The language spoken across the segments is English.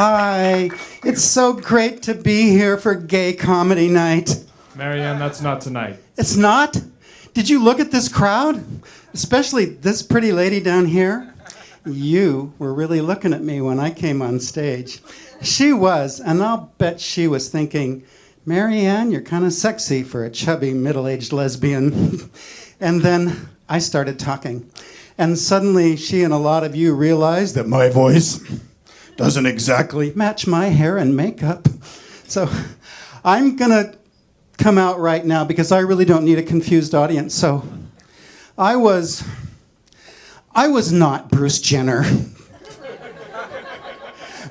Hi. It's so great to be here for Gay Comedy Night. Marianne, that's not tonight. It's not? Did you look at this crowd? Especially this pretty lady down here? You were really looking at me when I came on stage. She was, and I'll bet she was thinking, Marianne, you're kind of sexy for a chubby middle-aged lesbian. And then I started talking. And suddenly she and a lot of you realized that my voice doesn't exactly match my hair and makeup. So I'm going to come out right now because I really don't need a confused audience. So I was not Bruce Jenner.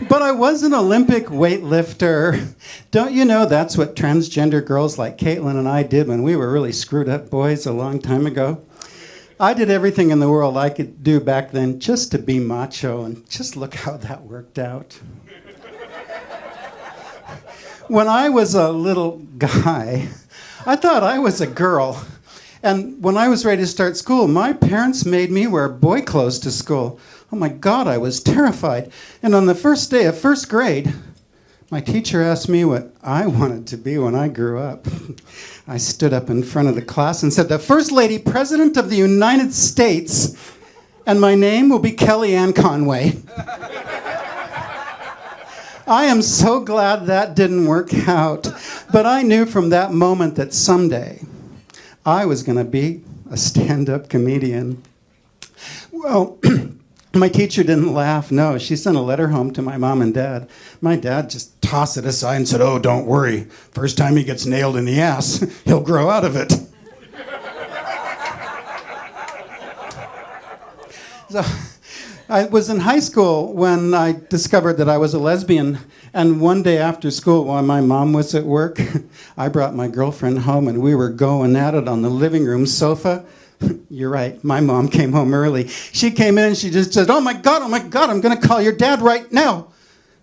But I was an Olympic weightlifter. Don't you know that's what transgender girls like Caitlin and I did when we were really screwed up boys a long time ago? I did everything in the world I could do back then just to be macho, and just look how that worked out. When I was a little guy, I thought I was a girl. And when I was ready to start school, my parents made me wear boy clothes to school. Oh my God, I was terrified. And on the first day of first grade, my teacher asked me what I wanted to be when I grew up. I stood up in front of the class and said, the First Lady President of the United States, and my name will be Kellyanne Conway. I am so glad that didn't work out. But I knew from that moment that someday I was going to be a stand-up comedian. Well, my teacher didn't laugh. No, she sent a letter home to my mom and dad. My dad just tossed it aside and said, oh, don't worry. First time he gets nailed in the ass, he'll grow out of it. So I was in high school when I discovered that I was a lesbian. And one day after school, while my mom was at work, I brought my girlfriend home and we were going at it on the living room sofa. You're right, my mom came home early. She came in and she just said, oh my God, I'm going to call your dad right now.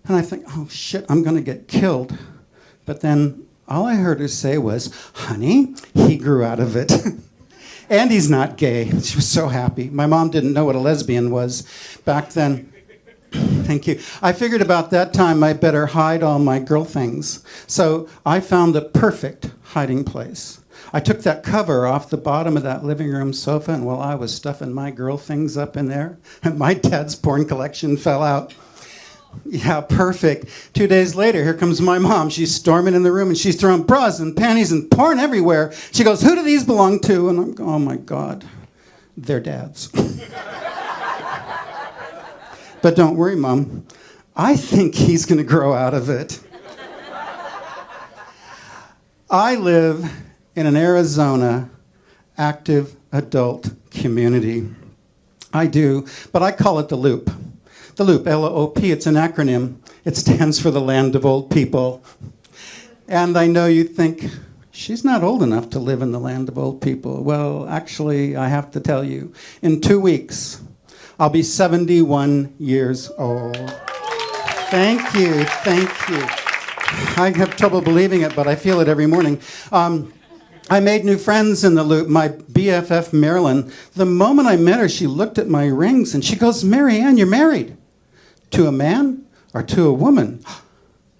And I think, oh shit, I'm going to get killed. But then all I heard her say was, honey, he grew out of it. And he's not gay. She was so happy. My mom didn't know what a lesbian was back then. Thank you. I figured about that time I better hide all my girl things. So I found the perfect hiding place. I took that cover off the bottom of that living room sofa, and while I was stuffing my girl things up in there, my dad's porn collection fell out. Yeah, perfect. 2 days later, here comes my mom. She's storming in the room, and she's throwing bras and panties and porn everywhere. She goes, who do these belong to? And I'm going, oh my God, they're dad's. But don't worry, Mom. I think he's going to grow out of it. I live in an Arizona active adult community. I do, but I call it the Loop. The Loop, L-O-O-P, it's an acronym. It stands for the Land of Old People. And I know you think, she's not old enough to live in the Land of Old People. Well, actually, I have to tell you, in 2 weeks, I'll be 71 years old. Thank you, thank you. I have trouble believing it, but I feel it every morning. I made new friends in the Loop. My BFF, Marilyn, the moment I met her, she looked at my rings and she goes, Marianne, you're married. To a man or to a woman?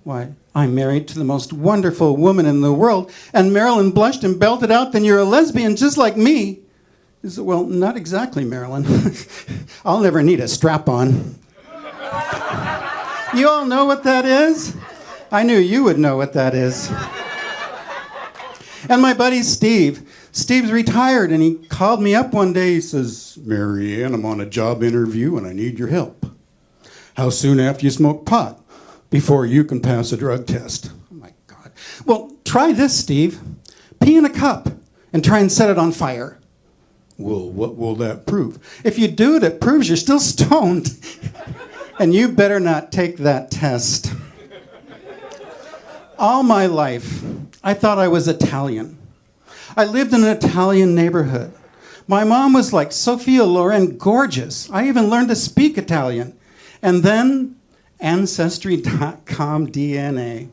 Why, I'm married to the most wonderful woman in the world. And Marilyn blushed and belted out, then you're a lesbian just like me. I said, well, not exactly, Marilyn. I'll never need a strap-on. You all know what that is? I knew you would know what that is. And my buddy Steve. Steve's retired, and he called me up one day. He says, Marianne, I'm on a job interview, and I need your help. How soon after you smoke pot before you can pass a drug test? Oh, my God. Well, try this, Steve. Pee in a cup and try and set it on fire. Well, what will that prove? If you do it, it proves you're still stoned. And you better not take that test. All my life, I thought I was Italian. I lived in an Italian neighborhood. My mom was like Sophia Loren, gorgeous. I even learned to speak Italian. And then Ancestry.com DNA.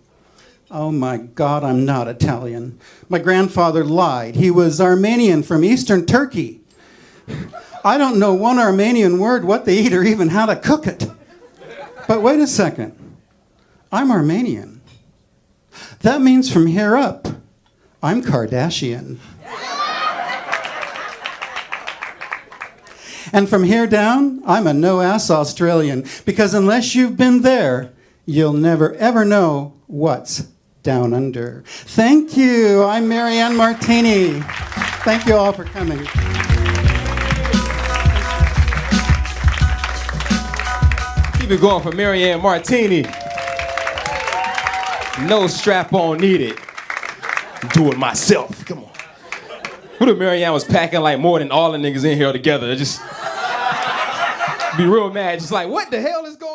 Oh my God, I'm not Italian. My grandfather lied. He was Armenian from Eastern Turkey. I don't know one Armenian word, what they eat, or even how to cook it. But wait a second. I'm Armenian. That means from here up, I'm Kardashian. And from here down, I'm a no-ass Australian, because unless you've been there, you'll never ever know what's down under. Thank you. I'm MaryanneMarttini. Thank you all for coming. Keep it going for MaryanneMarttini. No strap-on needed. Do it myself. Come on. What if Marianne was packing like more than all the niggas in here together? Just be real mad. Just like, what the hell is going on?